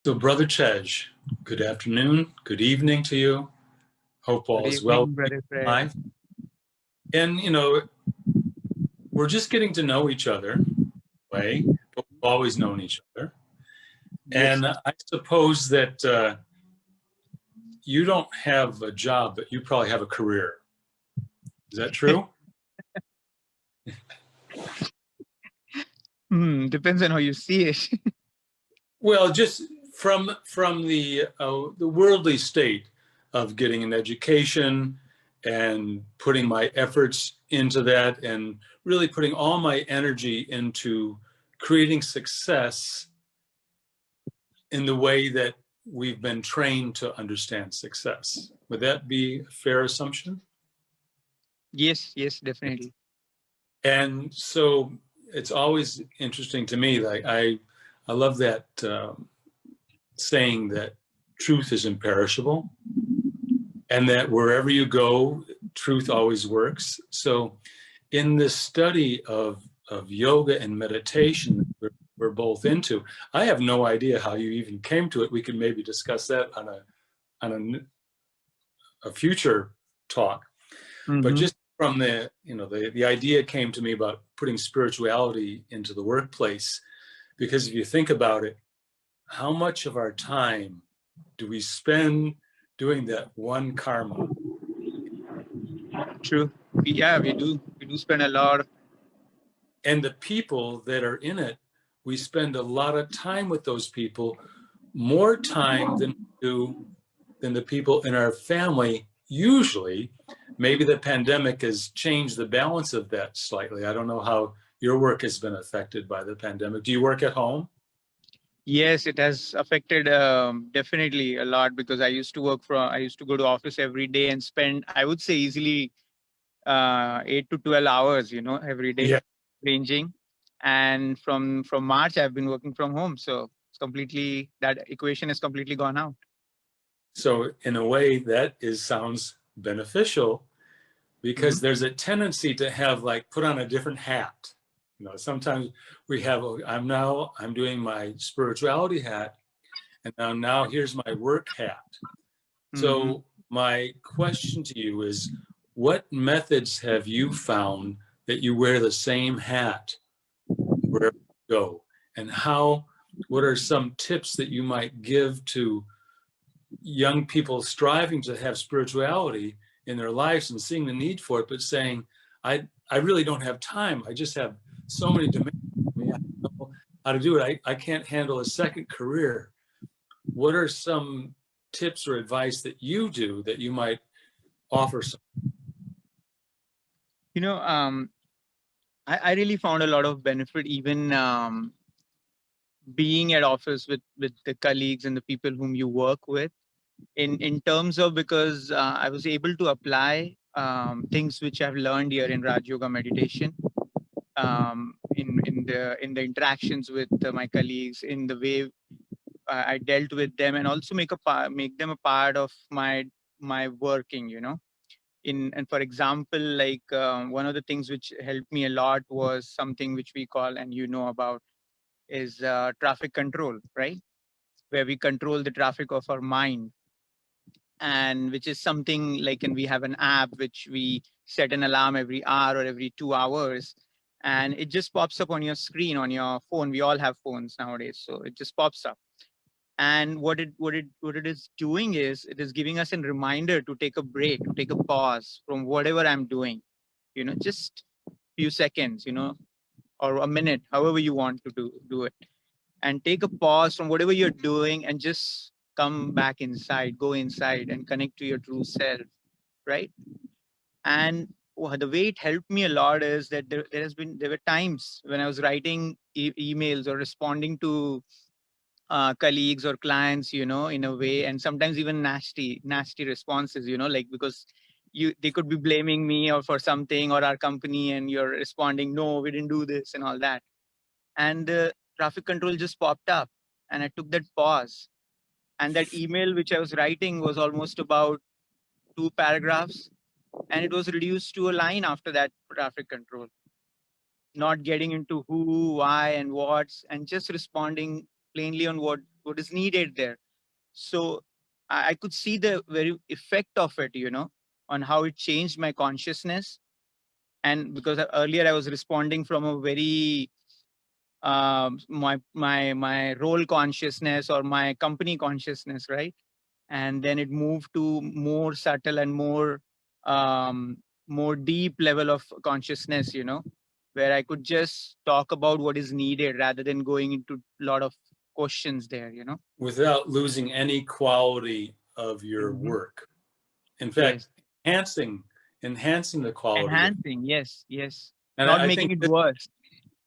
So, Brother Tej, good afternoon, good evening to you. Hope all Good is well evening, with Brother you in Craig. life. And, we're just getting to know each other, way, but we've always known each other. Yes. And I suppose that you don't have a job, but you probably have a career. Is that true? Depends on how you see it. Well, just from the worldly state of getting an education and putting my efforts into that and really putting all my energy into creating success in the way that we've been trained to understand success. Would that be a fair assumption? Yes, definitely. And so it's always interesting to me. Like I love that saying that truth is imperishable, and that wherever you go, truth always works. So, in this study of yoga and meditation that we're both into, I have no idea how you even came to it. We could maybe discuss that on a future talk. But Mm-hmm. just from the idea came to me about putting spirituality into the workplace, because if you think about it, how much of our time do we spend doing that one karma? True. Yeah, we do. We do spend a lot. And the people that are in it, we spend a lot of time with those people, more time than the people in our family usually. Maybe the pandemic has changed the balance of that slightly. I don't know how your work has been affected by the pandemic. Do you work at home? Yes, it has affected definitely a lot because I used to go to office every day and spend, I would say easily 8 to 12 hours, every day Yeah. ranging. And from March, I've been working from home. So it's completely, that equation is completely gone out. So in a way that sounds beneficial, Hmm. because there's a tendency to have like put on a different hat. Sometimes we have, I'm doing my spirituality hat, and now here's my work hat. Hmm. So my question to you is, what methods have you found that you wear the same hat wherever you go? And what are some tips that you might give to young people striving to have spirituality in their lives and seeing the need for it, but saying, I really don't have time. I just have so many demands on me. I don't know how to do it. I can't handle a second career. What are some tips or advice that you do that you might offer some? You know, I really found a lot of benefit even being at office with the colleagues and the people whom you work with in terms of, because I was able to apply things which I've learned here in Raj Yoga meditation, in the interactions with my colleagues, in the way I dealt with them, and also make them a part of my working. And for example, like one of the things which helped me a lot was something which we call, and about, is traffic control, right? Where we control the traffic of our mind, and which is something like, and we have an app which we set an alarm every hour or every 2 hours, and it just pops up on your screen on your phone. We all have phones nowadays, so it just pops up. And what it is doing is, it is giving us a reminder to take a break, to take a pause from whatever I'm doing, just few seconds, or a minute, however you want to do it, and take a pause from whatever you're doing and just come back inside, go inside and connect to your true self, right? And the way it helped me a lot is that there were times when I was writing emails or responding to colleagues or clients, in a way, and sometimes even nasty responses, like, because they could be blaming me or for something or our company, and you're responding, no, we didn't do this and all that. And the traffic control just popped up, and I took that pause, and that email which I was writing was almost about 2 paragraphs, and it was reduced to a line after that traffic control, not getting into who, why, and what's, and just responding plainly on what what is needed there. So I could see the very effect of it, on how it changed my consciousness. And because earlier I was responding from a very my role consciousness or my company consciousness, right? And then it moved to more subtle and more deep level of consciousness, where I could just talk about what is needed rather than going into a lot of questions there. Without losing any quality of your Hmm. work. In fact, Yes. enhancing the quality of. Enhancing. Yes. Yes. And Not I making think it worse.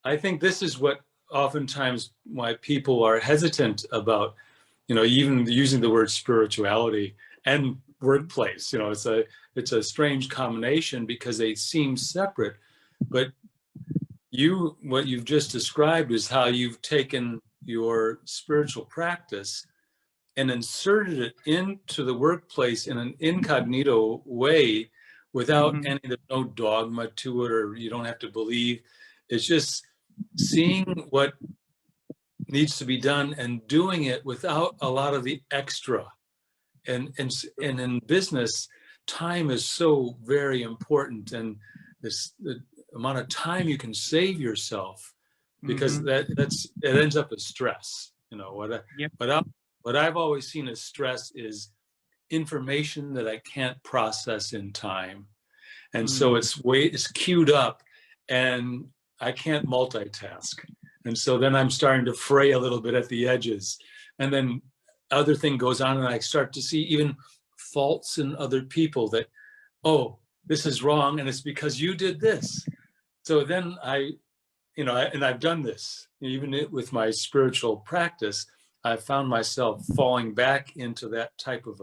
I think this is what oftentimes why people are hesitant about, even using the word spirituality and workplace. It's a strange combination because they seem separate. But what you've just described is how you've taken your spiritual practice and inserted it into the workplace in an incognito way without Hmm. any, there's no dogma to it, or you don't have to believe. It's just seeing what needs to be done and doing it without a lot of the extra. And in business, time is so very important, and the amount of time you can save yourself, because Hmm. it ends up as stress. Yep. What I've always seen as stress is information that I can't process in time, and so Mm. it's queued up, and I can't multitask, and so then I'm starting to fray a little bit at the edges, and then other thing goes on, and I start to see even faults in other people that, oh, this is wrong, and it's because you did this. So then and I've done this even with my spiritual practice. I found myself falling back into that type of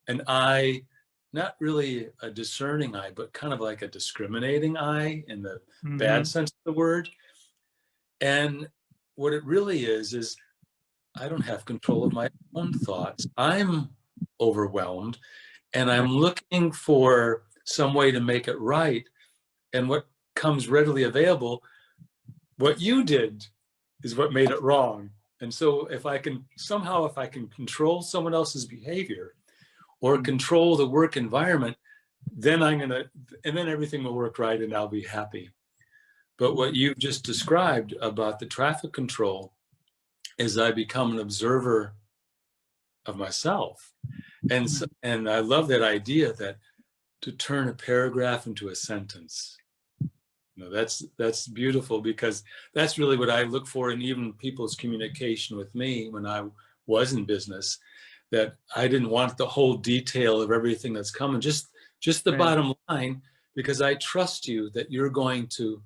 an eye, not really a discerning eye, but kind of like a discriminating eye in the bad Hmm. sense of the word. And what it really is I don't have control of my own thoughts. I'm overwhelmed, and I'm looking for some way to make it right. And what comes readily available, what you did is what made it wrong. And so if I can control someone else's behavior or control the work environment, then and then everything will work right and I'll be happy. But what you've just described about the traffic control is I become an observer of myself. And I love that idea that to turn a paragraph into a sentence. That's beautiful, because that's really what I look for in even people's communication with me when I was in business, that I didn't want the whole detail of everything that's coming, just the Right. bottom line, because I trust you that you're going to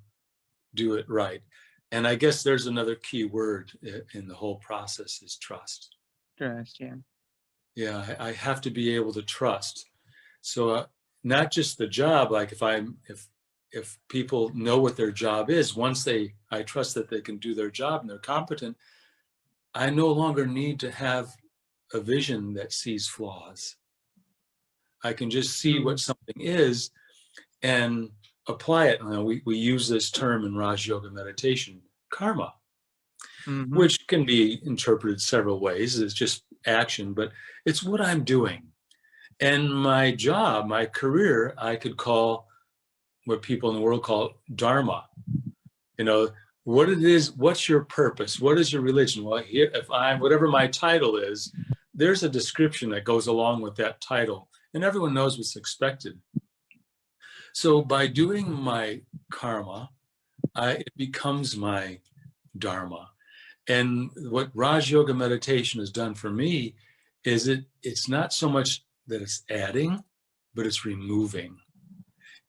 do it right. And I guess there's another key word in the whole process is trust. Trust. Yeah. Yeah, I have to be able to trust. So not just the job, like if people know what their job is, I trust that they can do their job and they're competent, I no longer need to have a vision that sees flaws. I can just see what True. something is and apply it. We use this term in Raj Yoga meditation, karma, Hmm. which can be interpreted several ways. It's just action, but it's what I'm doing. And my job, my career, I could call what people in the world call dharma. You know, what it is, what's your purpose? What is your religion? Well, here, whatever my title is, there's a description that goes along with that title, and everyone knows what's expected. So by doing my karma, it becomes my dharma. And what Raj Yoga meditation has done for me is it's not so much that it's adding, but it's removing.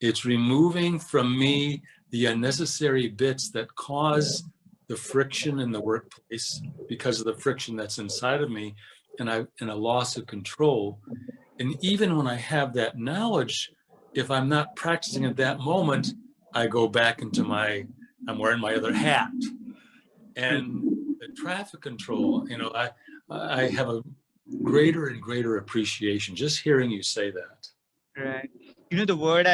It's removing from me the unnecessary bits that cause the friction in the workplace because of the friction that's inside of me, and a loss of control. And even when I have that knowledge, if I'm not practicing at that moment, I go back into I'm wearing my other hat. And the traffic control, I have a greater and greater appreciation just hearing you say that. Right. The word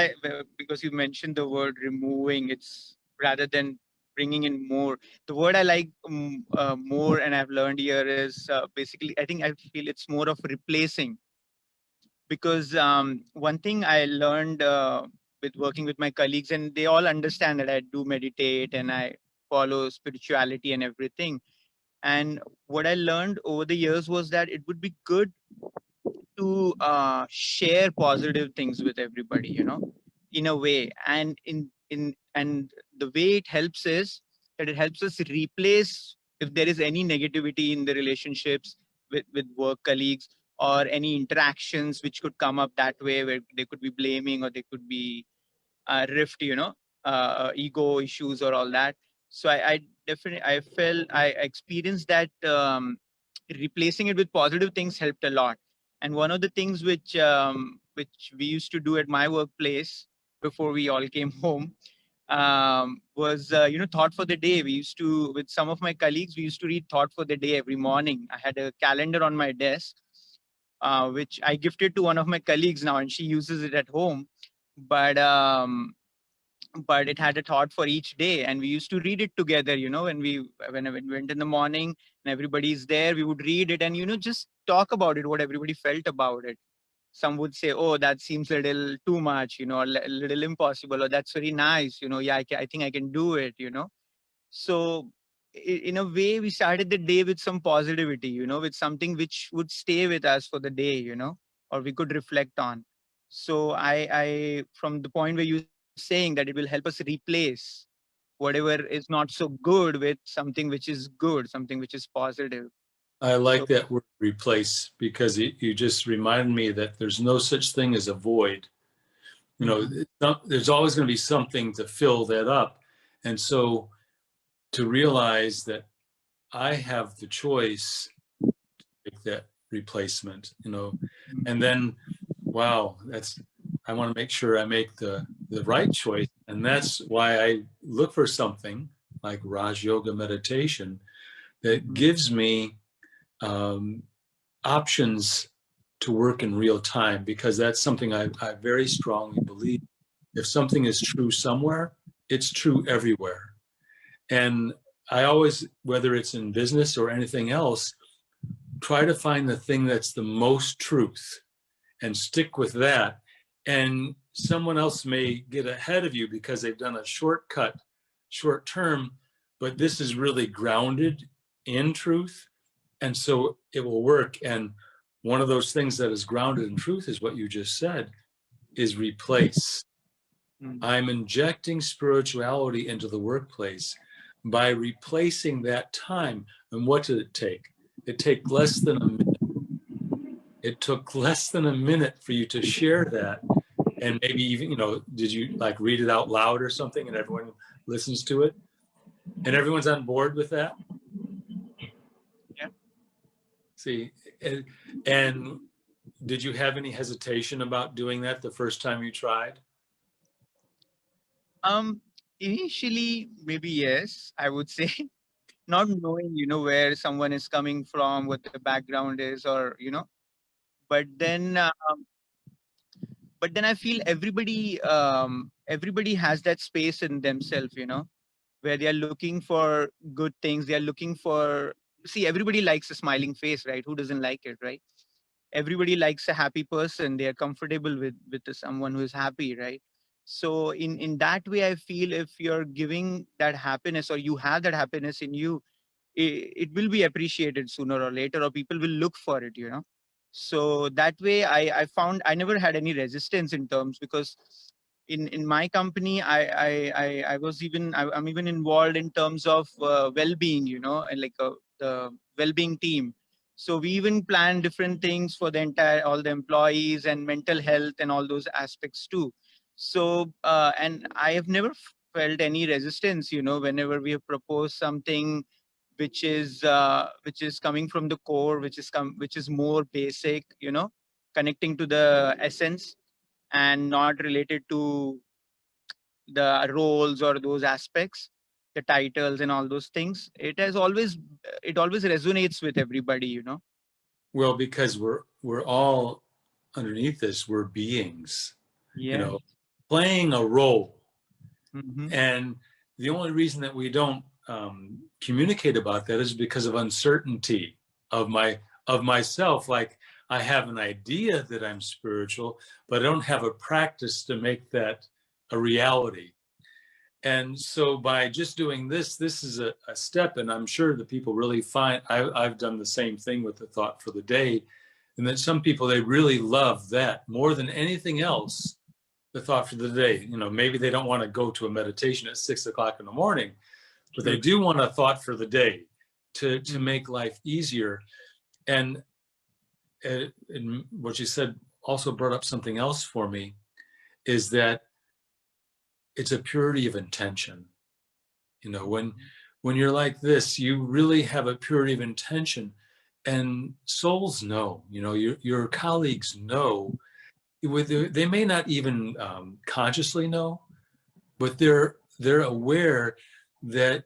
because you mentioned the word removing, it's rather than bringing in more. The word I like more, and I've learned here, is basically, I think I feel it's more of replacing. Because one thing I learned with working with my colleagues, and they all understand that I do meditate and I follow spirituality and everything. And what I learned over the years was that it would be good to share positive things with everybody, in a way. And and the way it helps is that it helps us replace if there is any negativity in the relationships with work colleagues, or any interactions which could come up that way, where they could be blaming, or they could be rift, ego issues or all that. So I definitely, I felt, I experienced that replacing it with positive things helped a lot. And one of the things which we used to do at my workplace before we all came home was thought for the day. We used to, with some of my colleagues, we used to read thought for the day every morning. I had a calendar on my desk, which I gifted to one of my colleagues now, and she uses it at home. But but it had a thought for each day, and we used to read it together. When I went in the morning and everybody's there, we would read it and just talk about it, what everybody felt about it. Some would say, oh, that seems a little too much, or a little impossible, or that's very nice, yeah, I think I can do it. So in a way, we started the day with some positivity, with something which would stay with us for the day, or we could reflect on. So I from the point where you're saying that it will help us replace whatever is not so good with something which is good, something which is positive. I So like that word replace, because you just reminded me that there's no such thing as a void. mhm, There's always going to be something to fill that up. And so to realize that I have the choice to make that replacement, and then, wow, I want to make sure I make the right choice. And that's why I look for something like Raj Yoga meditation that mhm, gives me um, options to work in real time, because that's something I very strongly believe. If something is true somewhere, it's true everywhere. And I always, whether it's in business or anything else, try to find the thing that's the most truth and stick with that. And someone else may get ahead of you because they've done a shortcut, short term, but this is really grounded in truth. And so it will work. And one of those things that is grounded in truth is what you just said, is replace. mhm. I'm injecting spirituality into the workplace by replacing that time. And what did it take? It took less than a minute. It took less than a minute for you to share that. And maybe even, did you like read it out loud or something and everyone listens to it and everyone's on board with that? Yeah. See, and did you have any hesitation about doing that the first time you tried? Um, Initially, maybe yes, I would say. Not knowing, where someone is coming from, what the background is, or but then I feel everybody has that space in themselves, where they are looking for good things. They are looking for, see, everybody likes a smiling face, right? Who doesn't like it, right? Everybody likes a happy person. They are comfortable with someone who is happy, right? So in that way, I feel if you're giving that happiness, or you have that happiness in you, it will be appreciated sooner or later, or people will look for it, so that way, I found I never had any resistance in terms, because in my company, I'm even involved in terms of well-being, and like the well-being team. So we even plan different things for the entire, all the employees, and mental health and all those aspects too. So and I have never felt any resistance, whenever we have proposed something which is coming from the core, which is more basic, connecting to the essence, and not related to the roles or those aspects, the titles and all those things. It always resonates with everybody, Well, because we're all underneath this, we're beings, you Yeah. know, playing a role. Hmm. And the only reason that we don't communicate about that is because of uncertainty of myself. Like, I have an idea that I'm spiritual, but I don't have a practice to make that a reality. And so by just doing this is a step, and I'm sure that people really find, I've done the same thing with the thought for the day, and that some people, they really love that more than anything else, the thought for the day. You know, maybe they don't want to go to a meditation at 6 o'clock in the morning, but they do want a thought for the day to make life easier. And what you said also brought up something else for me, is that it's a purity of intention. You know, when you're like this, you really have a purity of intention, and souls know, you know, your colleagues know, they may not even consciously know, but they're aware that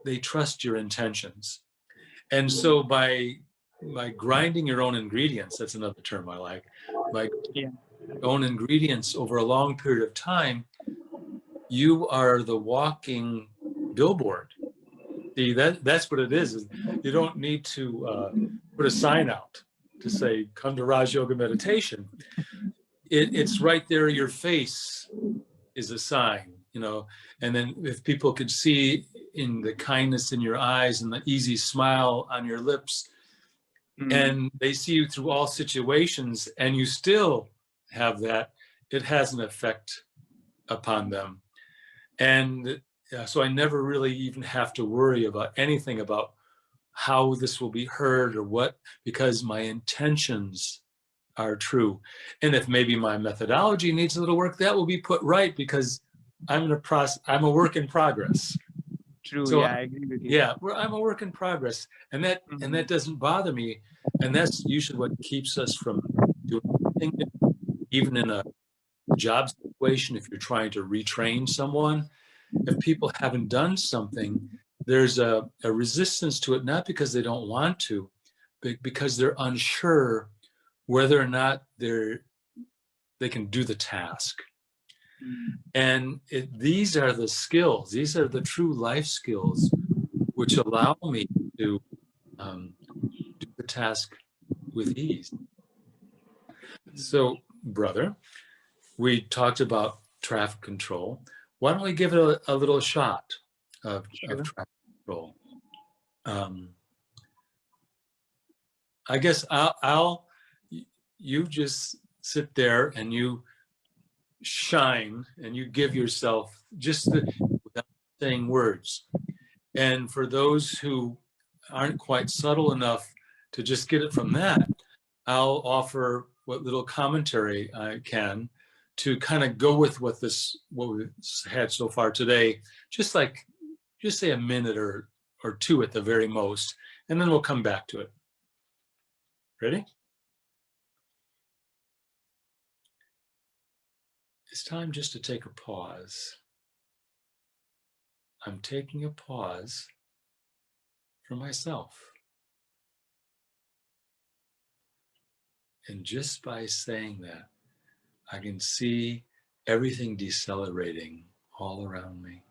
they trust your intentions. And so by grinding your own ingredients, that's another term I like, by own ingredients over a long period of time, you are the walking billboard. See, that's what it is. You don't need to put a sign out to say, come to Raj Yoga meditation. It's right there. Your face is a sign, you know. And then if people could see in the kindness in your eyes and the easy smile on your lips, and they see you through all situations, and you still have that, it has an effect upon them. And so I never really even have to worry about anything about how this will be heard or what, because my intentions are true. And if maybe my methodology needs a little work, that will be put right, because I'm a work in progress. True. So, yeah, I agree with you. yeah, I'm a work in progress, and that doesn't bother me. And that's usually what keeps us from doing anything, even in a job situation. If you're trying to retrain someone, if people haven't done something, there's a resistance to it, not because they don't want to, but because they're unsure whether or not they can do the task. And these are the skills, these are the true life skills, which allow me to do the task with ease. So, brother, we talked about traffic control. Why don't we give it a little shot of traffic control? I guess you just sit there and you shine and you give yourself just without saying words. And for those who aren't quite subtle enough to just get it from that, I'll offer what little commentary I can to kind of go with what we've had so far today. Just say a minute or two at the very most, and then we'll come back to it. Ready? It's time just to take a pause. I'm taking a pause for myself. And just by saying that, I can see everything decelerating all around me.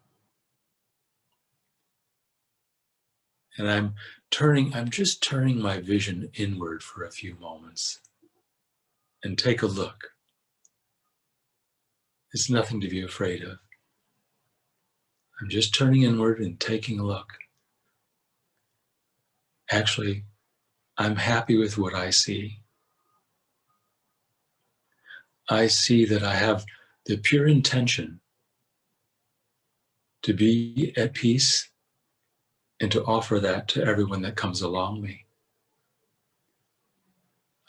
And I'm just turning my vision inward for a few moments. And take a look. It's nothing to be afraid of. I'm just turning inward and taking a look. Actually, I'm happy with what I see. I see that I have the pure intention to be at peace and to offer that to everyone that comes along me.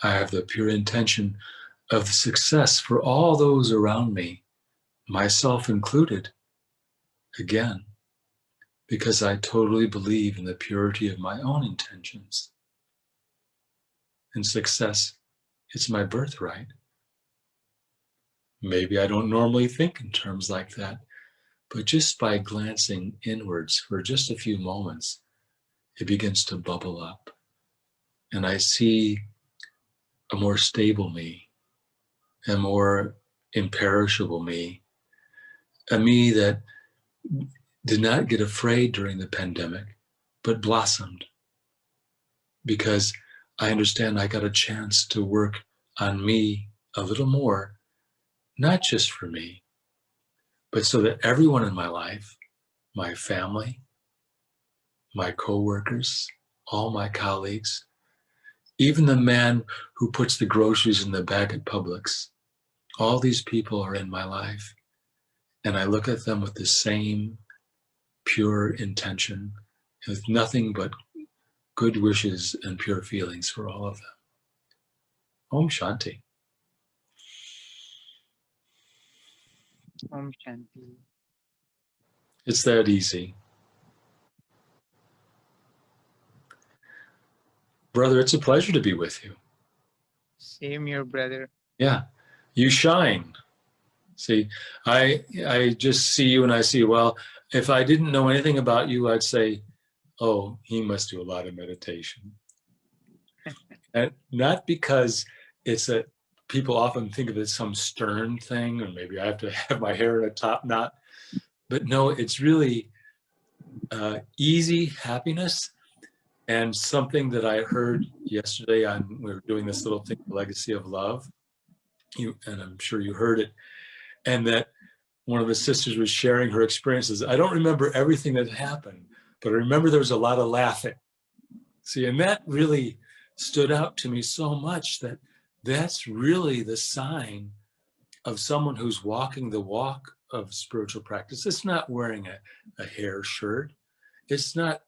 I have the pure intention of the success for all those around me, myself included, again, because I totally believe in the purity of my own intentions. And success, it's my birthright. Maybe I don't normally think in terms like that, but just by glancing inwards for just a few moments, it begins to bubble up. And I see a more stable me, a more imperishable me, a me that did not get afraid during the pandemic, but blossomed, because I understand I got a chance to work on me a little more, not just for me, but so that everyone in my life, my family, my coworkers, all my colleagues, even the man who puts the groceries in the bag at Publix, all these people are in my life. And I look at them with the same pure intention, with nothing but good wishes and pure feelings for all of them. Om Shanti. Om Shanti. It's that easy. Brother, it's a pleasure to be with you. Same here, brother. Yeah, you shine. See, I just see you and I see, well, if I didn't know anything about you, I'd say, oh, he must do a lot of meditation. And not because it's a, people often think of it as some stern thing, or maybe I have to have my hair in a top knot, but no, it's really easy happiness. And something that I heard yesterday on, we were doing this little thing, Legacy of Love, and I'm sure you heard it, and that one of the sisters was sharing her experiences. I don't remember everything that happened, but I remember there was a lot of laughing. See, and that really stood out to me so much, that that's really the sign of someone who's walking the walk of spiritual practice. It's not wearing a hair shirt. It's not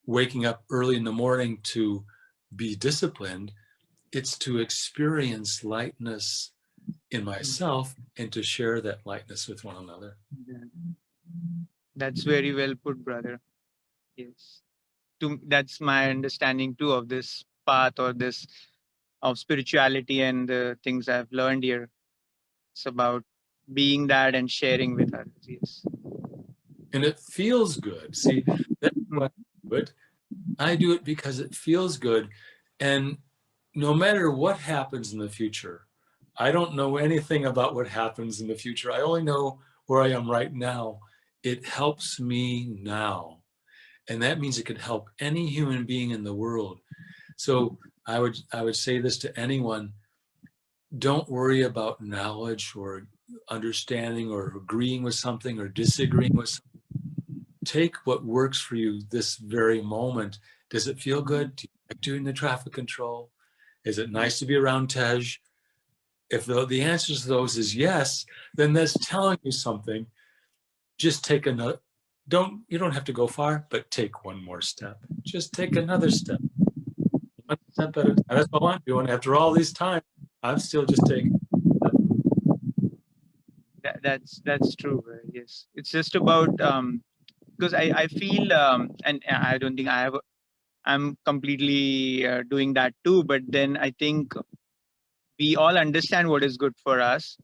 waking up early in the morning to be disciplined. It's to experience lightness in myself and to share that lightness with one another. That's very well put, brother. Yes. That's my understanding too of this path, or this of spirituality and the things I've learned here. It's about being that and sharing with others. Yes. And it feels good. See, that's why I do it. I do it because it feels good. And no matter what happens in the future, I don't know anything about what happens in the future. I only know where I am right now. It helps me now. And that means it could help any human being in the world. So I would say this to anyone: don't worry about knowledge or understanding or agreeing with something or disagreeing with something. Take what works for you this very moment. Does it feel good? Do you like doing the traffic control? Is it nice to be around Tej? If the answer to those is yes, then that's telling you something. Just take another, you don't have to go far, but take one more step. Just take another step. One step at a time. That's all I'm doing. After all this time, I'm still just taking. That's true. Yes. It's just about because I feel and I don't think I'm completely doing that too. But then I think we all understand what is good for us,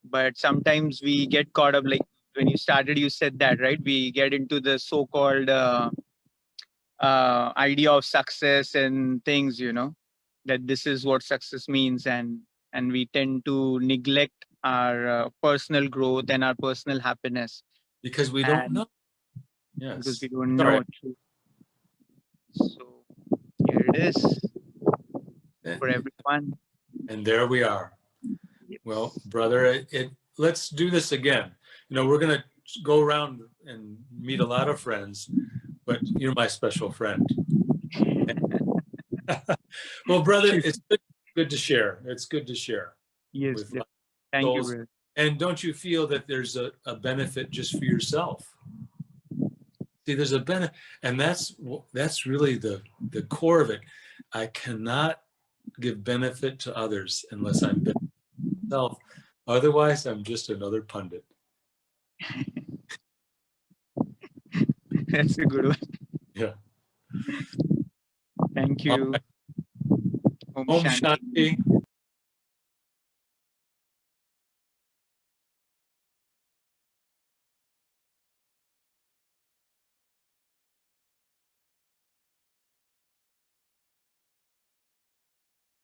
but sometimes we get caught up. Like when you started, you said that, right? We get into the so-called idea of success and things, that this is what success means, and we tend to neglect our personal growth and our personal happiness. Because we don't know. Because Yes. we don't Sorry. know. So here it is for everyone. And there we are. Yes. Well, brother, let's do this again. We're going to go around and meet a lot of friends, but you're my special friend. Well, brother, it's good to share. It's good to share. Yes. Thank you, brother. And don't you feel that there's a benefit just for yourself? See, there's a benefit, and that's really the core of it. I cannot give benefit to others unless I'm benefiting myself. Otherwise, I'm just another pundit. That's a good one. Yeah. Thank you. Om Shanti.